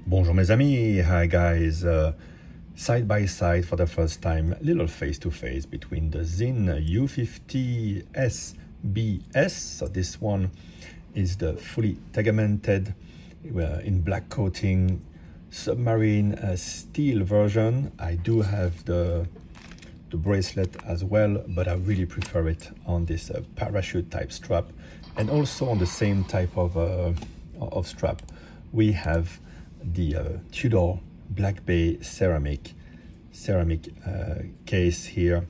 Bonjour mes amis, hi guys, side by side for the first time, little face-to-face between the Sinn U50 SBS. So this one is the fully tegmented in black coating submarine steel version. I do have the bracelet as well, but I really prefer it on this parachute type strap, and also on the same type of strap we have the Tudor Black Bay ceramic case here,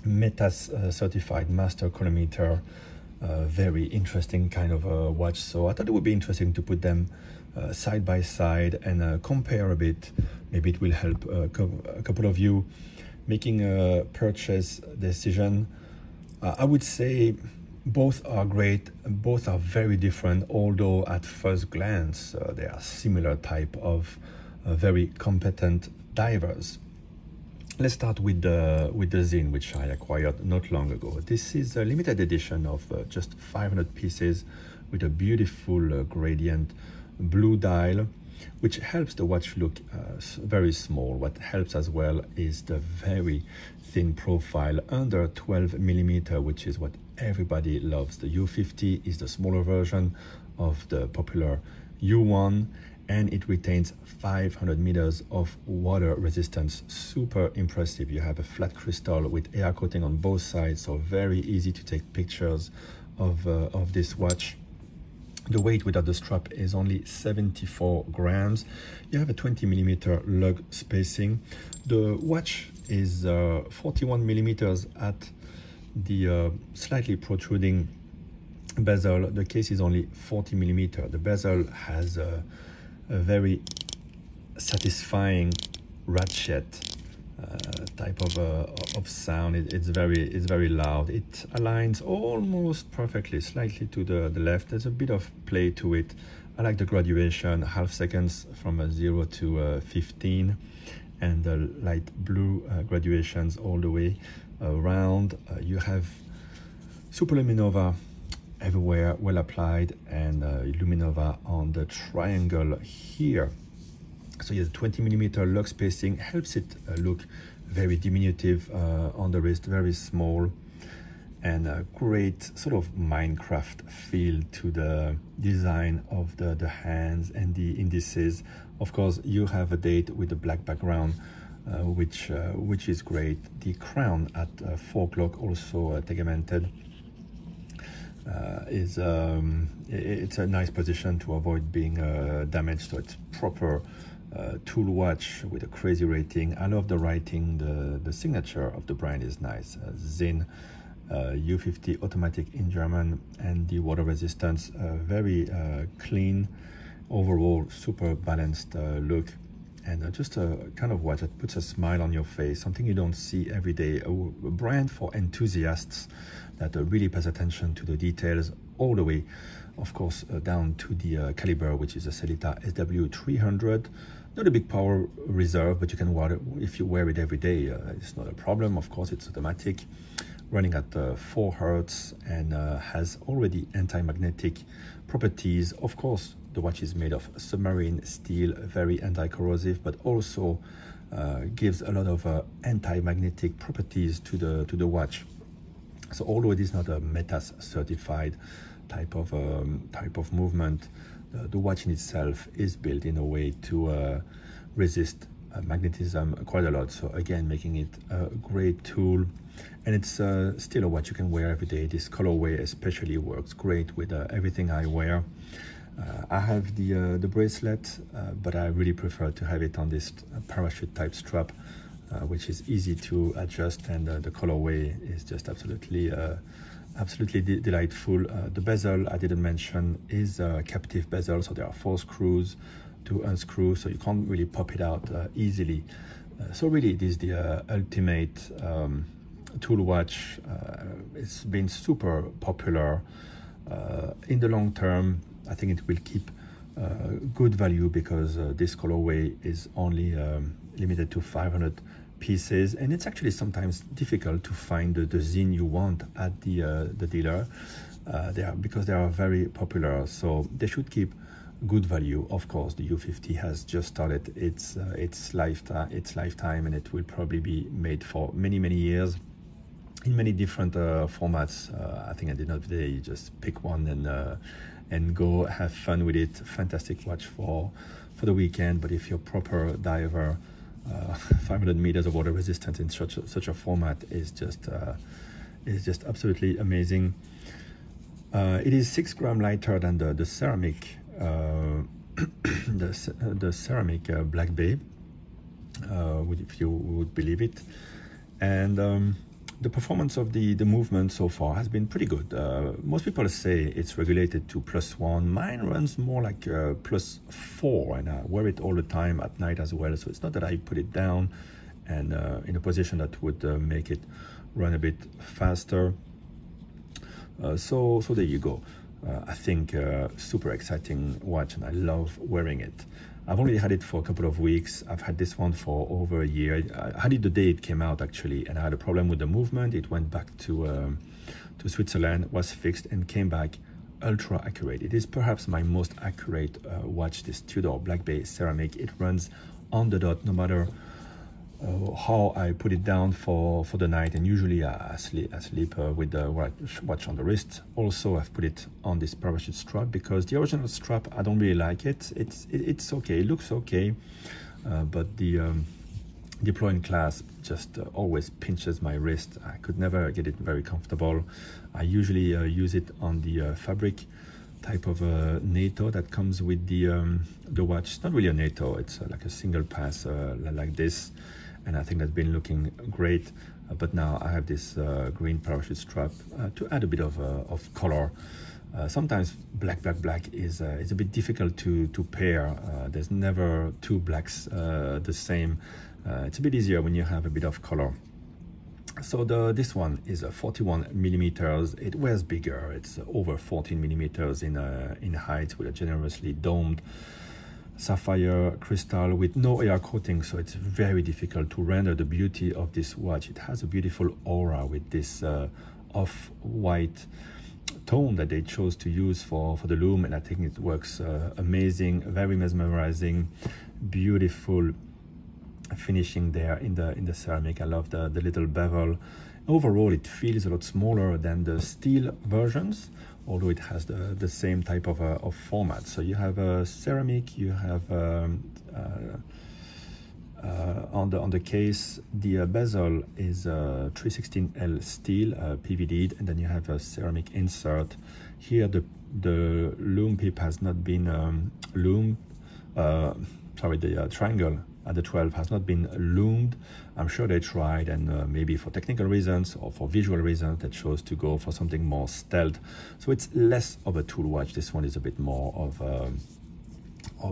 METAS certified master chronometer. Very interesting kind of watch, so I thought it would be interesting to put them side by side and compare a bit. Maybe it will help a couple of you making a purchase decision. I would say both are great, both are very different, although at first glance they are similar type of very competent divers. Let's start with the Sinn, which I acquired not long ago. This is a limited edition of just 500 pieces with a beautiful gradient blue dial, which helps the watch look very small. What helps as well is the very thin profile, under 12 millimeter, which is what everybody loves. The U50 is the smaller version of the popular U1, and it retains 500 meters of water resistance. Super impressive. You have a flat crystal with air coating on both sides, so very easy to take pictures of this watch. The weight without the strap is only 74 grams. You have a 20 millimeter lug spacing. The watch is 41 millimeters at the slightly protruding bezel. The case is only 40 millimeter. The bezel has a very satisfying ratchet type of sound. It's very loud. It aligns almost perfectly, slightly to the left. There's a bit of play to it. I like the graduation, half seconds from 0 to 15, and the light blue graduations all the way around. You have superluminova everywhere, well applied, and luminova on the triangle here. So yes, 20 millimeter lug spacing helps it look very diminutive on the wrist, very small, and a great sort of Minecraft feel to the design of the hands and the indices. Of course, you have a date with the black background, which is great. The crown at 4 o'clock, also tegmented, it's a nice position to avoid being damaged. So it's proper tool watch with a crazy rating. I love the writing. The signature of the brand is nice. Sinn U50 automatic in German, and the water resistance very clean overall, super balanced look, and just a kind of watch that puts a smile on your face, something you don't see every day. A brand for enthusiasts that really pays attention to the details all the way, of course, down to the caliber, which is a Sellita SW300. Not a big power reserve, but you can wear it if you wear it every day. It's not a problem. Of course, it's automatic, running at 4 Hertz, and has already anti-magnetic properties. Of course, the watch is made of submarine steel, very anti-corrosive, but also gives a lot of anti-magnetic properties to the watch. So although it is not a METAS certified type of movement, the watch in itself is built in a way to resist magnetism quite a lot. So again, making it a great tool, and it's still a watch you can wear every day. This colorway especially works great with everything I wear. I have the bracelet, but I really prefer to have it on this parachute type strap, which is easy to adjust, and the colorway is just absolutely delightful. The bezel, I didn't mention, is a captive bezel, so there are 4 screws to unscrew, so you can't really pop it out easily. So really, it is the ultimate tool watch. It's been super popular. In the long term, I think it will keep good value, because this colorway is only limited to 500 pieces, and it's actually sometimes difficult to find the Sinn you want at the dealer, because they are very popular. So they should keep good value. Of course, the U50 has just started its lifetime, and it will probably be made for many years in many different formats. I think at the end of the day, you just pick one and go have fun with it. Fantastic watch for the weekend. But if you're a proper diver, 500 meters of water resistance in such a format is just absolutely amazing. It is 6 grams lighter than the ceramic the ceramic Black Bay, if you would believe it. And the performance of the movement so far has been pretty good. Most people say it's regulated to +1. Mine runs more like +4, and I wear it all the time at night as well. So it's not that I put it down and in a position that would make it run a bit faster. So there you go. I think super exciting watch, and I love wearing it. I've only had it for a couple of weeks. I've had this one for over a year. I had it the day it came out, actually, and I had a problem with the movement. It went back to Switzerland, was fixed, and came back ultra accurate. It is perhaps my most accurate watch, this Tudor Black Bay ceramic. It runs on the dot, no matter how I put it down for the night, and usually I sleep with the watch on the wrist. Also, I've put it on this parachute strap because the original strap, I don't really like it. It's okay, it looks okay, but the deploying clasp just always pinches my wrist. I could never get it very comfortable. I usually use it on the fabric type of NATO that comes with the watch. It's not really a NATO, it's like a single pass like this. And I think that's been looking great. But now I have this green parachute strap to add a bit of color. Sometimes black is a bit difficult to pair. There's never two blacks the same. It's a bit easier when you have a bit of color. So this one is 41 millimeters. It wears bigger. It's over 14 millimeters in height, with a generously domed sapphire crystal with no air coating, so it's very difficult to render the beauty of this watch. It has a beautiful aura with this off-white tone that they chose to use for the lume, and I think it works amazing, very mesmerizing, beautiful finishing there in the ceramic. I love the little bevel. Overall, it feels a lot smaller than the steel versions, although it has the same type of format. So you have a ceramic, you have on the case, the bezel is 316L steel, PVD'd, and then you have a ceramic insert. Here the lume pip has not been loomed, sorry, the triangle at the 12 has not been loomed. I'm sure they tried, and maybe for technical reasons or for visual reasons, they chose to go for something more stealth. So it's less of a tool watch. This one is a bit more of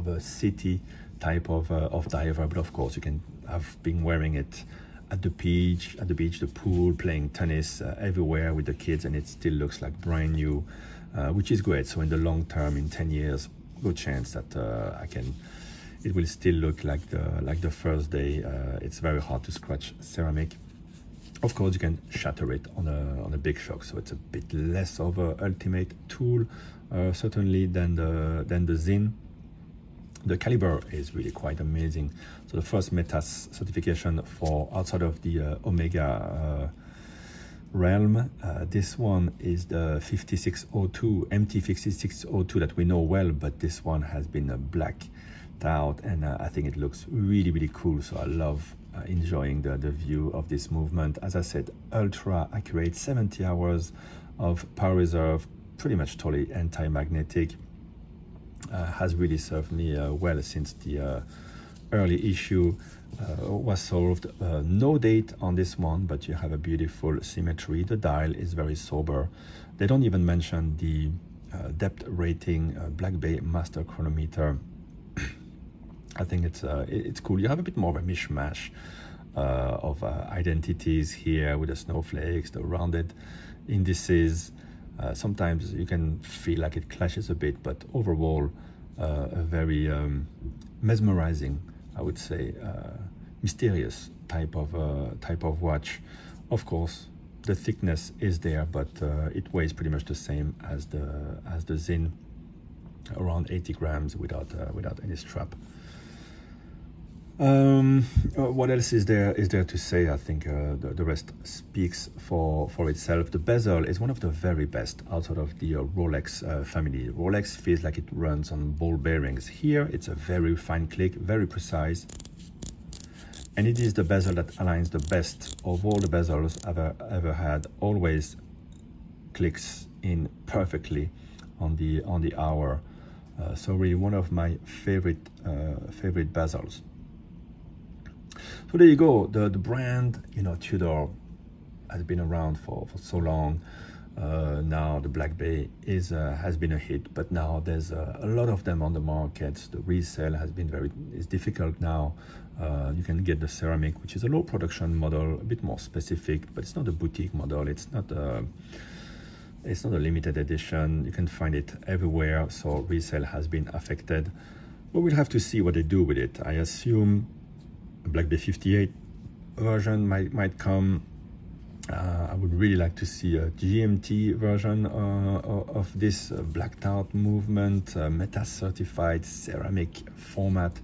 a city type of diver, but of course you can have been wearing it at the beach, the pool, playing tennis, everywhere with the kids, and it still looks like brand new, which is great. So in the long term, in 10 years, good chance that it will still look like the first day. It's very hard to scratch ceramic. Of course, you can shatter it on a big shock, so it's a bit less of a ultimate tool, certainly than the Sinn. The caliber is really quite amazing. So the first METAS certification for outside of the Omega realm. This one is the 5602, MT5602 that we know well, but this one has been blacked out, and I think it looks really cool. So I love enjoying the view of this movement. As I said, ultra accurate, 70 hours of power reserve, pretty much totally anti-magnetic. Has really served me well since the early issue was solved. No date on this one, but you have a beautiful symmetry. The dial is very sober. They don't even mention the depth rating Black Bay master chronometer. I think it's cool. You have a bit more of a mishmash of identities here with the snowflakes, the rounded indices. Sometimes you can feel like it clashes a bit, but overall a very mesmerizing, I would say, mysterious type of watch. Of course, the thickness is there, but it weighs pretty much the same as the Sinn. around 80 grams without any strap. What else is there to say? I think the rest speaks for itself. The bezel is one of the very best outside of the Rolex family. Rolex feels like it runs on ball bearings. Here it's a very fine click, very precise, and it is the bezel that aligns the best of all the bezels I've ever had. Always clicks in perfectly on the hour. So really one of my favorite bezels. So there you go. The brand, you know, Tudor has been around for so long. Now the Black Bay has been a hit, but now there's a lot of them on the market. The resale has been is difficult now. You can get the ceramic, which is a low production model, a bit more specific, but it's not a boutique model. It's not a limited edition. You can find it everywhere. So resale has been affected, but we'll have to see what they do with it. I assume Black Bay 58 version might come. I would really like to see a GMT version of this blacked out movement, meta certified ceramic format,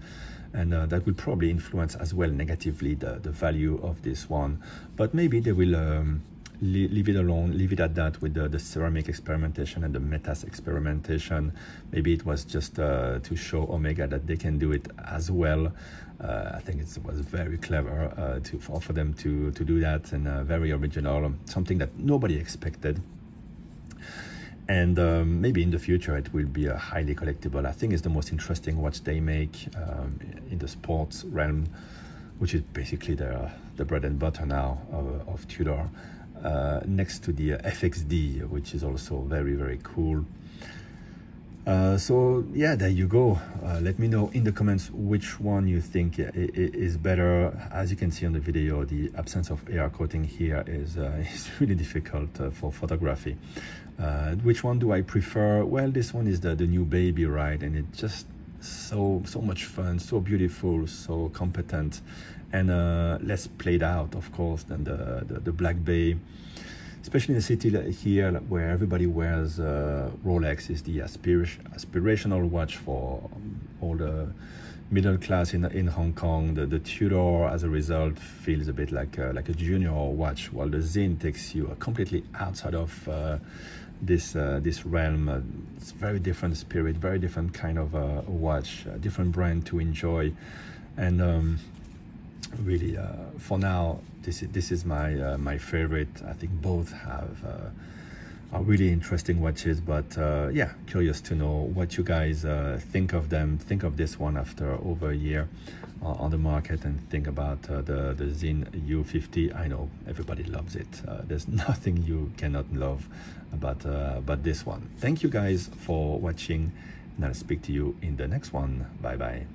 and that will probably influence as well negatively the value of this one. But maybe they will leave it alone, leave it at that with the ceramic experimentation and the metas experimentation. Maybe it was just to show Omega that they can do it as well. I think it was very clever for them to do that, and very original, something that nobody expected. And maybe in the future it will be a highly collectible. I think it's the most interesting watch they make in the sports realm, which is basically the bread and butter now of Tudor. Next to the FXD, which is also very cool. So yeah, there you go. Let me know in the comments which one you think is better. As you can see on the video, the absence of air coating here is really difficult for photography. Which one do I prefer? Well, this one is the new baby, right? And it's just so much fun, so beautiful, so competent, and less played out, of course, than the Black Bay. Especially in a city here where everybody wears Rolex, is the aspirational watch for all the middle class in Hong Kong. The Tudor, as a result, feels a bit like a junior watch, while the Sinn takes you completely outside of this realm. It's very different spirit, very different kind of watch, a different brand to enjoy, and really for now this is my favorite. I think both are really interesting watches, but yeah, curious to know what you guys think of them. Think of this one after over a year on the market, and think about the Sinn U50. I know everybody loves it. There's nothing you cannot love about this one. Thank you guys for watching, and I'll speak to you in the next one. Bye bye.